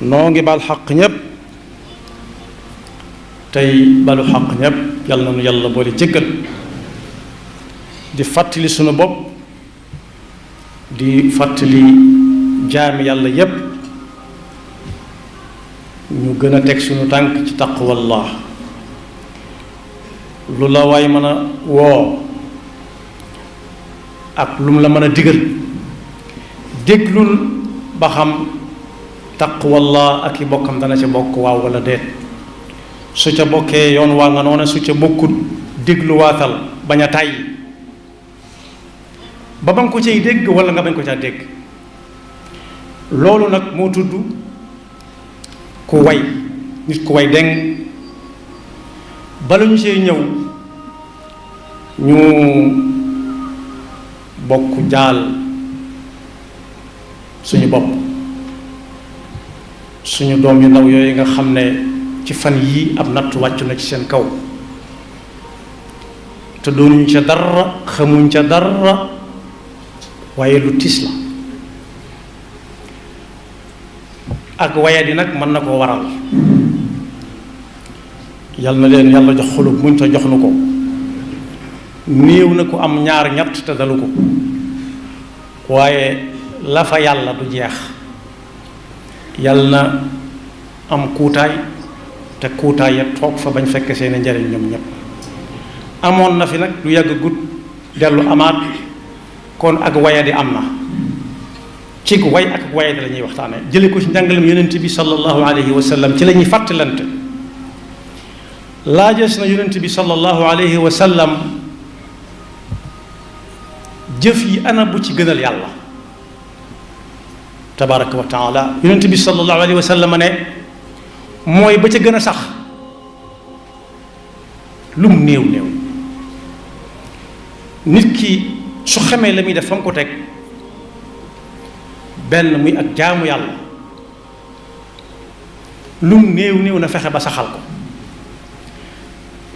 noo ngi bal xaq ñépp tey balu xaq ñépp yàlla na nu yàlla boole jéggal di fàttali sunu bopp di fàttali jaami yàlla yépp ñu gën a teg sunu tànk ci taqwallah lu la waay mën a woo ak lu mu la mën a digal déglul ba xam taqwallah ak i bokkam dana ca bokk waaw wala déet su ca bokkee yoon waa nga noona su ca bokkut dégluwaatal bañ a tàyyi ba nga ko cay dégg wala nga bañ ko caa dégg loolu nag moo tudd ku way nit ku way deng bala ñu see ñëw ñu bokk jaal suñu bopp suñu doom yu ndaw yooyu nga xam ne ci fan yii ab natt wàccu na ci seen kaw te doonuñ ca dara xamuñ ca dara waaye lu tiis la ak waya di nag mën na koo waral yal na leen yàlla jox xolub muñ te jox nu ko néew na ko am ñaar ñett te dalu ko waaye la fa yàlla du jeex yàlla na am kuutaay te kuutaay ya toog fa bañ fekk seeni njariñ ñoom ñépp amoon na fi nag lu yàgg gut dellu amaat kon ak waya di am na ci ku way ak waya di la ñuy waxtaane jële ko ci njàngalem yonent bi sallallahu alayhi wa sallam ci la ñuy fàttalante laajees na yonent bi sallallahu alayhi wa sallam jëf yi ana bu ci gënal yàlla tabaraka wa taala yonent bi sallallahu alayhi wa sallam ne mooy ba ca gën a sax lum néew néew nit ki su xamee la muy def fa mu ko teg benn muy ak jaamu yàlla lum néew néew na fexe ba saxal ko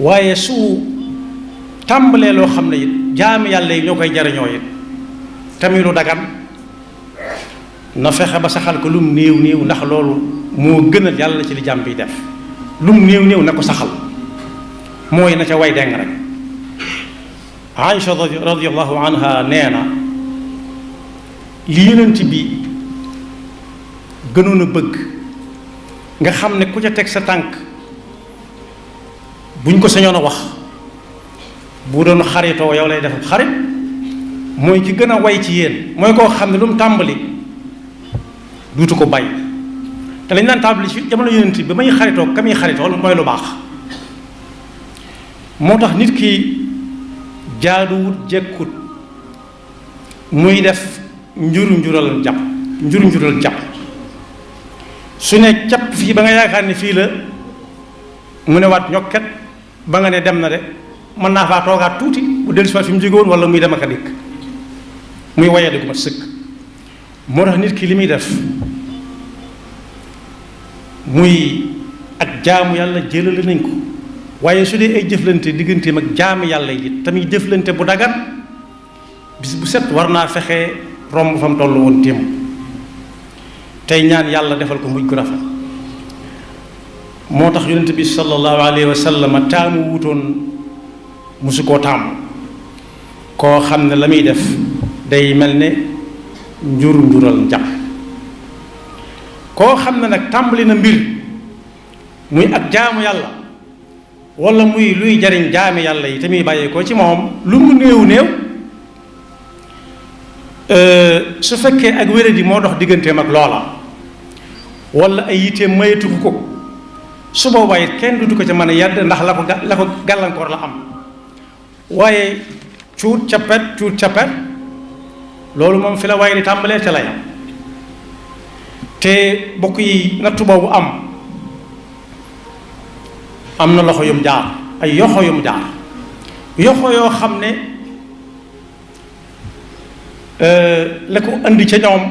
waaye su tàmbalee loo xam ne it jaami yàlla yi ñoo koy jariñoo it tamit lu dagan na fexe ba saxal ko lum néew néew ndax loolu moo gënal yàlla ci li jàmm bi def lum néew néew na ko saxal mooy na ca way deng rek Aïcha radiyallahu anha nee na li yonent bi gënoon a bëgg nga xam ne ku ca teg sa tànk buñ ko sañoon a wax bu doon xaritoo yow lay def xarit mooy ki gën a way ci yéen mooy koo xam ne lu mu tàmbali duutu ko bàyyi te lañ daan tàmbali ci jamono yonent bi ba muy xaritoo ka muy xaritool mooy lu baax moo tax nit ki jaaduwut jekkut muy def njur-njural jàpp su ne capp fii ba nga yaakaar ne fii la mu ne waat ñokket ba nga ne dem na de mën naa faa toogaat tuuti bu dellu si waat fi mu jógewoon wala muy dem ak a dikk muy wayadi gu mat sëkk moo tax nit ki li muy def muy ak jaamu yàlla jëlale nañ ko waaye su dee ay jëflante digganteem ak jaamu yàlla yi tamit jëflante bu dagan bis bu set war naa fexe romb fa mu toll woon téem tey ñaan yàlla defal ko mujj gu rafet moo tax yonent bi sallallahu alayhi wa sallam taamu wutoon musu koo taamu koo xam ne la muy def day mel ne njural njàpp koo xam ne nag tàmbali na mbir muy ak jaamu yàlla wala muy luy jariñ jaami yàlla yi te muy bàyyee ko ci moom lu mu néew néew su fekkee ak wéradi moo dox digganteem ak loola wala ay yitteem mayatu ko su boobaa it kenn dutu ko ca mën a yàdd ndax la ko gàllankoor la am waaye cuut cappet loolu moom fi la waaye di tàmbalee ca la yam te bokk yi nattu boobu am na loxo yum jaar ay yoxo yum jaar yoxo yoo xam ne la ko andi ca ñoom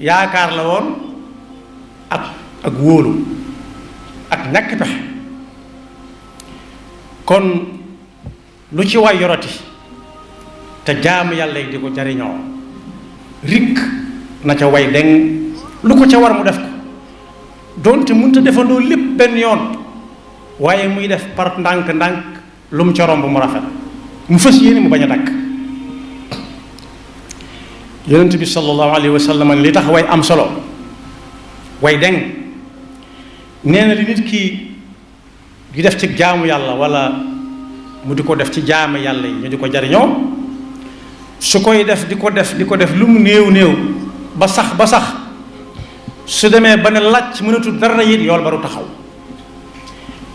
yaakaar la woon ak wóolu ak ñàkk pexe kon lu ci waay yorati te jaamu yàlla yi di ko jariñoo rikk na ca way deng lu ko ca war mu def ko donte mënut a defandoo lépp benn yoon waaye muy def par ndànk-ndànk lu mu ca romb mu rafet mu fas yéene mu bañ a dakk yonent bi sallallahu alayhi wa sallam li tax way am solo way deng nee na li nit ki di def ci jaamu yàlla wala mu di ko def ci jaamu yàlla yi ñu di ko jariñoo su koy def di ko def lu mu néew ba sax su demee ba ne làcc mënatul dara it yool ba du taxaw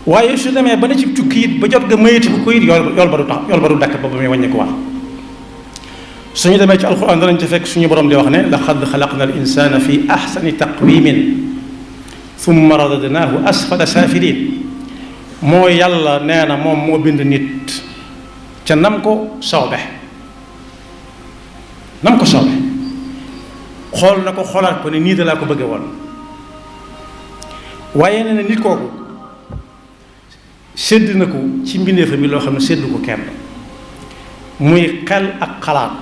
waaye su demee ba ne ci tukki it ba jot ga mayati bu ko it yool ba du tax yool ba du dakk ba ba muy wàññi ko wax suñu demee ci alquran danañ ci fekk suñu borom di wax ne laqad xalaqna al insana fi ahsani taqwimin thumma radadnaahu asfala saafiliin mooy yàlla nee na moom moo bind nit ca nam ko soobe xool na ko xoolaat ko ne nii da laa ko bëgge woon waaye nee na nit kooku sédd na ko ci mbindeefa mi loo xam ne sédd ko kenn muy xel ak xalaat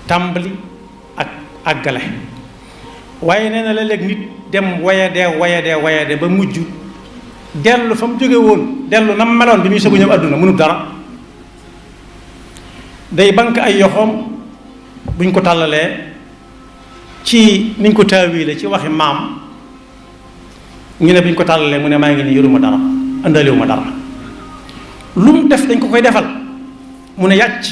tàmbali ak àggale waaye nee na léeg-léeg nit dem wayadee ba mujj dellu fa mu jóge woon dellu na meloon bi muy soog a ñëw àdduna mënut dara day bank ay yoxoom buñ ko tàllalee ci niñ ko taawiile ci waxi maam ñu ne buñ ko tàllalee mu ne maa ngi nii yoruma dara andaliwuma dara lu mu def dañ ko koy defal mu ne yàcc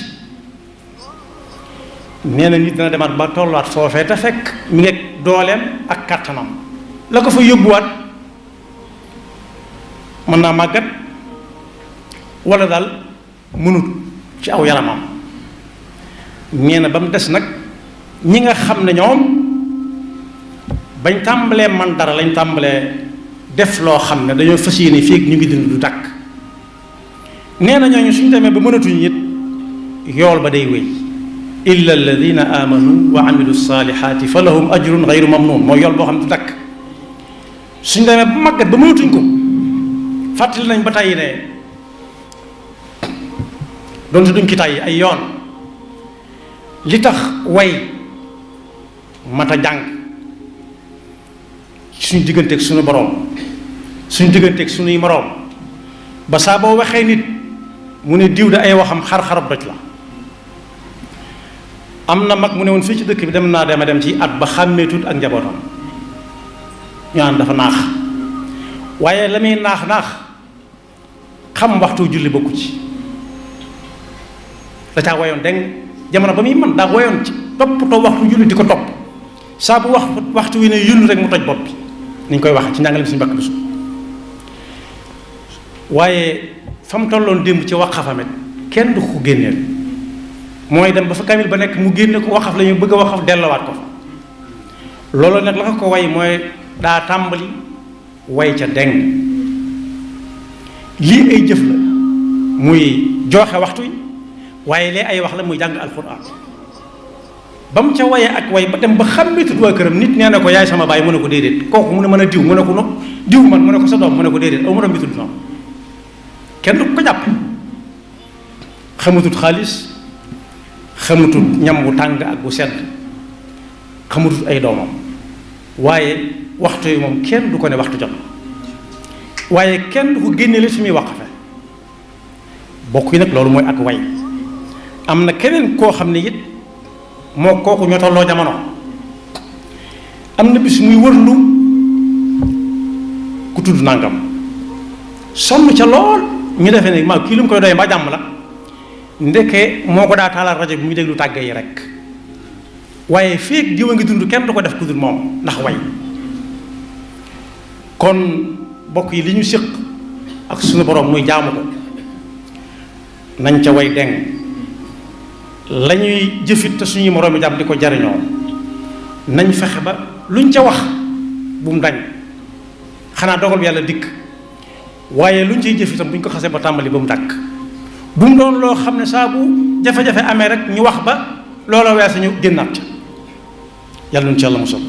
nee na nit dina demaat ba tolluwaat foofee te fekk mi ngi dooleem ak kàttanam la ko fa yóbbuwaat mën naa màggat wala daal mënut ci aw yaramam nee na ba mu des nag ñi nga xam ne ñoom bañ tàmbalee man dara lañ tàmbalee def loo xam ne dañoo fas yéene fii ñu ngi dund du tàkk nee na ñooñu suñu demee ba mënatuñu it yool ba day wéy illa alladina amanu wa amilu salihati fa lahum ajrun gayru mamnun mooy yool boo xam ne du tàkk suñu demee ba màggat ba mënatuñ ko fàttali nañ ba tàyyi ne doonte duñ ki tàyyi ay yoon li tax way mat a jàng suñu digganteeg suñu boroom suñu digganteeg suñuy moroom ba saa boo waxee nit mu ne diw de ay waxam xar-xarab doj la am na mag mu ne woon fii ci dëkk bi dem ci at ba xàmmeetut ak njabootam ñu naan dafa naax waaye la muy naax xam waxtu julli bokku ci da caa wayoon deng jamono ba muy man daa wayoon ci toppatoo waxtu julli di ko topp saa bu waxtu wi ne yunn rek mu toj bopp bi ni ñu koy wax ci njàngale suñu bakk bisu waaye fa mu tolloon démb ci waqafamet kenn du ko génneel mooy dem ba fa kamil ba nekk mu génne ko waqaf la ñu bëgg a waqaf dellowaat ko fa loolu nag la ko way mooy daa tàmbali way ca deng lii ay jëf la muy joxe waxtu yi waaye lee ay wax la muy jàng alquran ba mu ca waye ak way ba dem ba xàmmeetut waa këram nit nee na ko yaay sama baay mu ne ko déedéet kooku mu ne mën a diw mu ne ko no diw man mu ne ko sa doom mu ne ko déedéet aw ma doom bi tudd noonu kenn du ko jàpp xamatut xaalis xamatut ñam bu tàng ak bu sedd xamatut ay doomam waaye waxtu yi moom kenn du ko ne waxtu jot waaye kenn du ko génneele fi muy waqafe bokk yi nag loolu mooy ak way am na keneen koo xam ne it moo kooku ñoo tolloo jamono am na bis muy wërlu ku tudd nangam sonn ca lool ñu defee ne maa kii lu mu koy doyee mbaa jàmm la ndeke moo ko daa taalal rajo bi muy déglu tàgge yi rek waaye feek diw a ngi dund kenn du ko def ku dul moom ndax way kon bokk yi li ñu séq ak suñu borom muy jaamu ko nañ ca way deng la ñuy jëfit te suñuy moroomi jàmm di ko jariñoo nañ fexe ba luñ ca wax bu mu dañ xanaa dogal bi yàlla dikk waaye luñ ciy jëf itam buñ ko xasee ba tàmbali ba mu dàkk bu mu doon loo xam ne saa bu jafe-jafe amee rek ñu wax ba loola weesu ñu génnaat ca yàlla nuñ ci yàlla mosal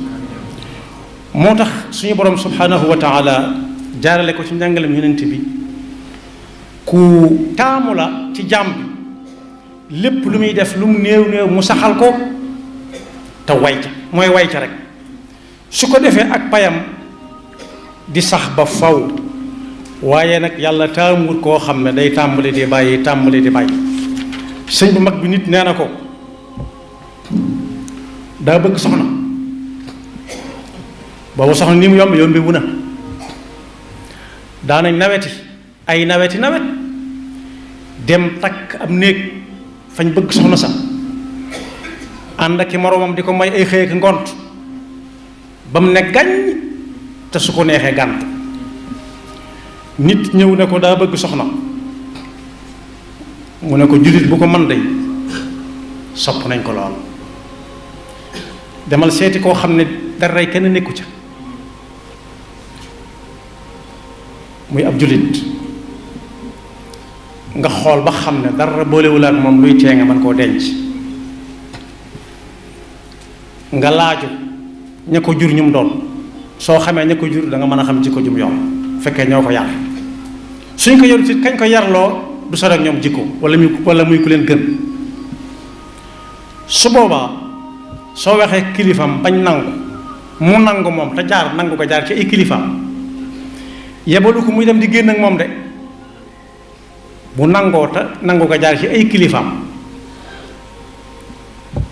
moo tax suñu borom subhanahu wa taala jaarale ko ci njàngalem yonent bi ku taamu la ci jàmm bi lépp lu muy def lu mu néew mu saxal ko te way ca mooy way ca rek su ko defee ak payam di sax ba faw. waaye nag yàlla taamul koo xam ne day tàmbali di bàyyi tàmbali di bàyyi. sëñ bu mag bi nit nee na ko daa bëgg soxna boobu soxna ni mu yombi wu na daanañ naweti ay nawet dem takk am néeg fañ bëgg soxna sax ànd ak i moroomam di ko may ay xëy ak ngont ba mu ne gàññ te su ko neexee gànt nit ñëw ne ko daa bëgg soxna mu ne ko jullit bu ko man day sopp nañ ko lool demal seeti koo xam ne dara kenn nekku ca muy ab jullit nga xool ba xam ne dara boolewul ak moom luy tee nga mën koo denc nga laaju ña ko jur ñum doon soo xamee ña ko jur da nga mën a xam jikko jum yoon fekkee ñoo ko yar suñ ko yor ci kañ ko yarloo du sore ak ñoom jikko wala muy ku leen gën su boobaa soo waxee kilifam bañ nangu mu nangu moom te jaar nangu ko jaar ci ay kilifam yebalu ko muy dem di génn ak moom de bu nangoo te nangu ko jaar ci ay kilifam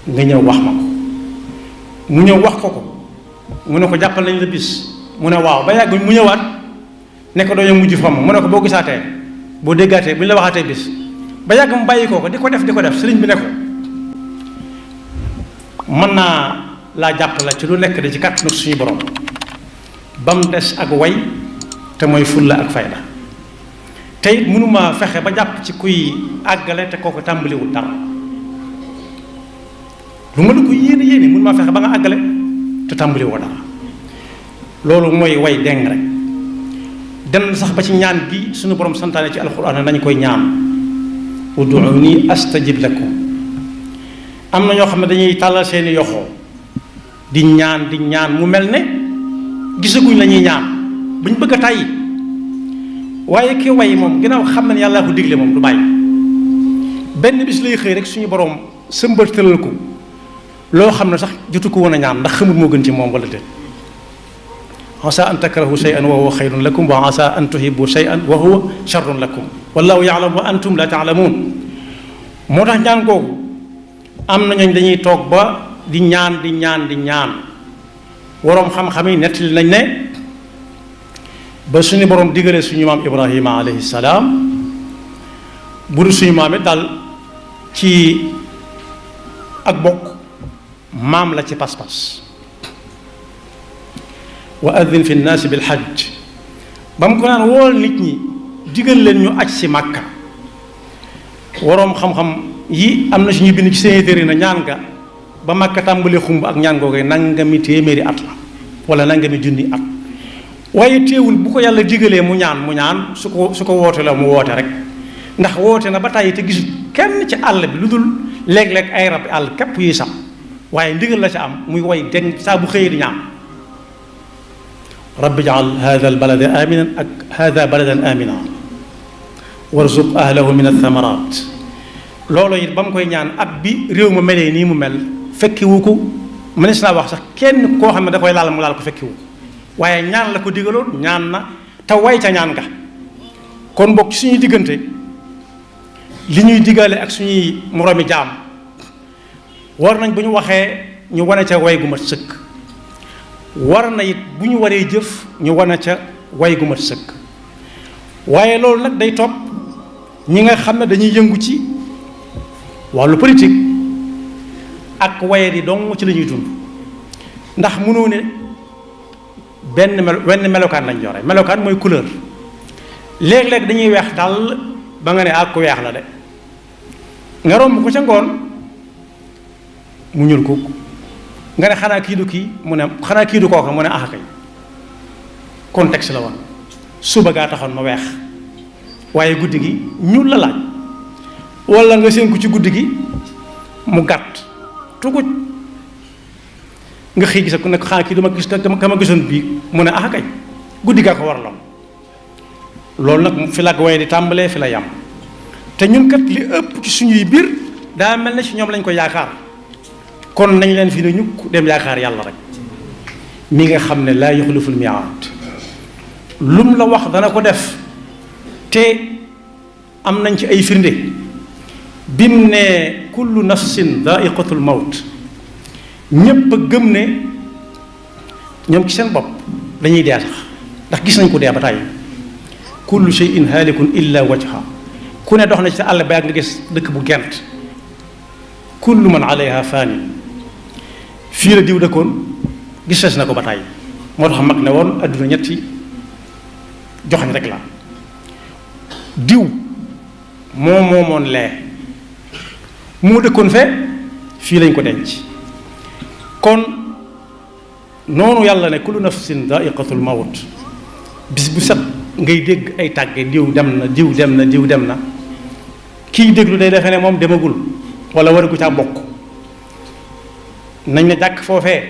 nga ñëw wax ma ko mu ñëw wax ko mu ne ko jàppal nañ la bis mu ne waaw ba yàgg mu ñëwaat ne ko doo mujj fomm mu ne ko boo gisaatee boo déggaatee bu ñu la waxaatee bis ba yàgg mu bàyyi ko di ko def sëriñ bi ne ko mën naa laa jàppale ci lu nekk de ci kàttanu suñu borom ba mu des ak way te mooy fulla ak fayda te it mënuma fexe ba jàpp ci kuy àggale te kooku tàmbaliwul dara lu ma la ko yéene mënuma fexe ba nga àggale te tàmbaliwoo dara loolu mooy way deng rek dem sax ba ci ñaan gi suñu borom santaane ci alxuraan nañu koy ñaan ud'uuni astajib lakum am na ñoo xam ne dañuy tàllal seeni yoxoo di ñaan mu mel ne gisaguñ la ñuy ñaan buñ bëgg a tàyyi waaye ki way moom ginnaaw xam na ne yàllaa ko digle moom du bàyyi benn bis lay xëy rek suñu borom sëmbartalal ko loo xam ne sax jotu ko woon a ñaan ndax xamul moo gën ci moom wala déet asa an takrahu shay'an wa huwa xayrun lakum wa asa an tuhibbu shay'an wa huwa sharrun lakum wallahu ya'lamu wa antum la ta'lamun moo tax ñaan googu am na ñooñ dañuy toog ba di ñaan waroom xam-xam yi nettali nañ ne ba suñu borom digalee suñu maam Ibrahima alayhi salaam bu dul suñu maam it daal ci ak bokk maam la ci pas-pas wa adin fi nnaasi bil hajj ba mu ko naan wool nit ñi digal leen ñu aj si Màkka waroom xam-xam yi am na suñu bind ci seen téere na ñaan nga ba Màkka tàmbalee xumb ak ñaan googee nangami téeméeri at la wala nangami junni at waaye teewul bu ko yàlla digalee mu ñaan su ko woote la mu woote rek ndax woote na ba tàyyi te gisul kenn ci àll bi lu dul léeg-léeg ay rab àll képp yuy sax waaye ndigal la ca am muy way deng saa bu xëyee di ñaan rabbi jaal hada al balada aminan ak hada baladan amina warzuq ahlahu min athamarat loolu it ba mu koy ñaan ab bi réew ma melee nii mu mel fekki wu ko mënees naa wax sax kenn koo xam ne da koy laal mu laal ko fekki wu ko waaye ñaan la ko digaloon ñaan na te way ca ñaan nga kon bokk ci suñuy diggante li ñuy digale ak suñuy moroomi jaam war nañ bu ñu waxee ñu wane ca way gu mat sëkk war na it bu ñu waree jëf ñu wane ca way gu mat sëkk waaye loolu nag day topp ñi nga xam ne dañuy yëngu ci wàllu politique ak waye di dong ci la ñuy dund ndax mënoo ne wenn melokaan lañ yore melokaan mooy couleur léeg-léeg dañuy weex dal ba nga ne ak ku weex la de nga romb ko ca ngoon mu ñuul kukk nga ne xanaa kii du kii mu ne xanaa kii du kooka mu ne ah kay contexte la woon suba gaa taxoon ma weex waaye guddi gi ñuul la laaj walla nga seen ko ci guddi gi mu gàtt tuguj nga xëy gis ko ne xanaa kii dama gis kama gisoon bii mu ne ah kay guddi gaa ko waraloon loolu nag fi la waaye di tàmbalee fi la yam te ñun kat li ëpp ci suñuy biir daa mel ne ci ñoom lañ ko yaakaar kon nañ leen fi ne ñukk dem yaakaar yàlla rek mi nga xam ne laa yuxliful miaad lum la wax dana ko def te am nañ ci ay firnde bim ne kullu nafsin daa'iqatul mawt ñépp a gëm ne ñoom ci seen bopp dañuy dee sax ndax gis nañ ko dee ba tàyyi kullu shay'in haalikun illa wajha ku ne dox na ci sa àll ba yàgg nga gis dëkk bu gent kullu man alayha faani fii la diw dëkkoon gisees na ko ba tàyyi moo tax mag ne woon adduna ñetti joxañ rek la diw moo moomoon lee moo dëkkoon fe fii lañ ko denc kon noonu yàlla ne kullu nafsin daa'iqatul mawt bis bu set ngay dégg ay tàgge diw dem na diw dem na diw dem na kiy déglu day defe ne moom demagul wala waragu caa bokk nañ ne jàkk foofee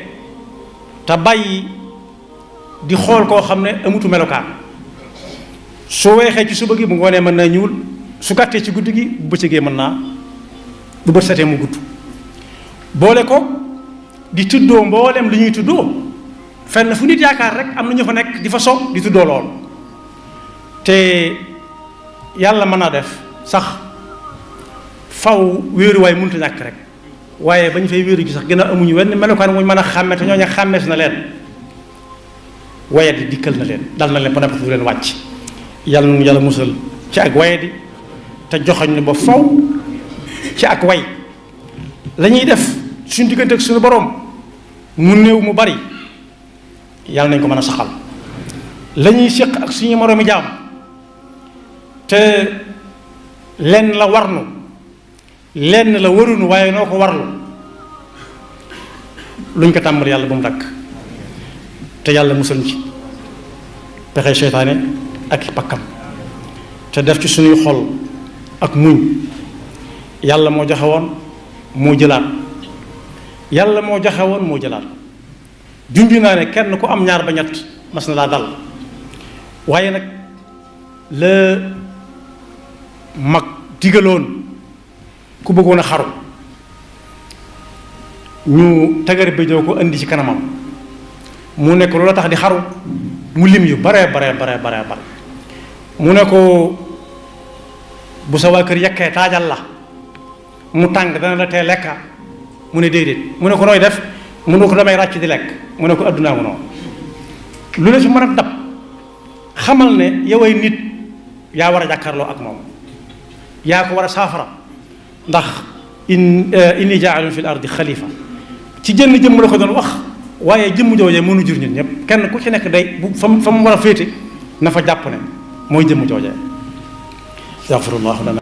te bàyyi di xool koo xam ne amutu melokaan su weexee ci suba gi bu ngoonee mën naa ñuul su gàttee ci guddi gi bu bëccëgee mën naa bu bët setee mu gudd boole ko di tuddoo mboolem li ñuy tuddoo fenn fu nit yaakaar rek am na ñu fa nekk di fa so di tuddoo lool te yàlla mën naa def sax faw wéeruwaay mënut a ñàkk rek waaye ba ñu fay wéeru gi sax gën a amuñu wenn melokaan muñ mën a xàmme te ñooñu xàmmees na leen waye di dikkal na leen dal na leen ba noppi du leen wàcc yàlla nu yàlla musal ci ak waye di te joxoñ ñu ba faw ci ak way la ñuy def suñu diggante ak suñu boroom mu néew mu bari yàlla nañ ko mën a saxal la ñuy séq ak suñu moroomi jaam te lenn la warnu lenn la warunu waaye noo ko warlu luñ ko tàmbali yàlla ba mu dakk te yàlla musal ci pexe seytaane ak pakkam te def ci suñuy xol ak muñ yàlla moo joxe woon moo jëlaat yàlla moo joxe woon moo jëlaat junju naa ne kenn ku am ñaar ba ñett mas na laa dal waaye nag la mag digaloon ku bëggoon a xaru ñu tagar bi ñoo ko indi ci kanamam mu nekk loola tax di xaru mu lim yu bare mu ne ko bu sa waa kër yekkee taajal la mu tàng dana la tee lekka mu ne déedéet mu ne ko nooy def mu ne ko damay ràcc di lekk mu ne ko addunaa mu noonu lu la fi mën a dab xamal ne yow ay nit yaa war a jàkkaarloo ak moom yaa ko war a saafara ndax inni jaalun fil ardi xalifa ci jënn jëmm la ko doon wax waaye jëmm joojee mënu jur ñun ñëpp kenn ku ci nekk day bu fa mu war a féete na fa jàpp ne mooy jëmm joojee yaxfirullahu lana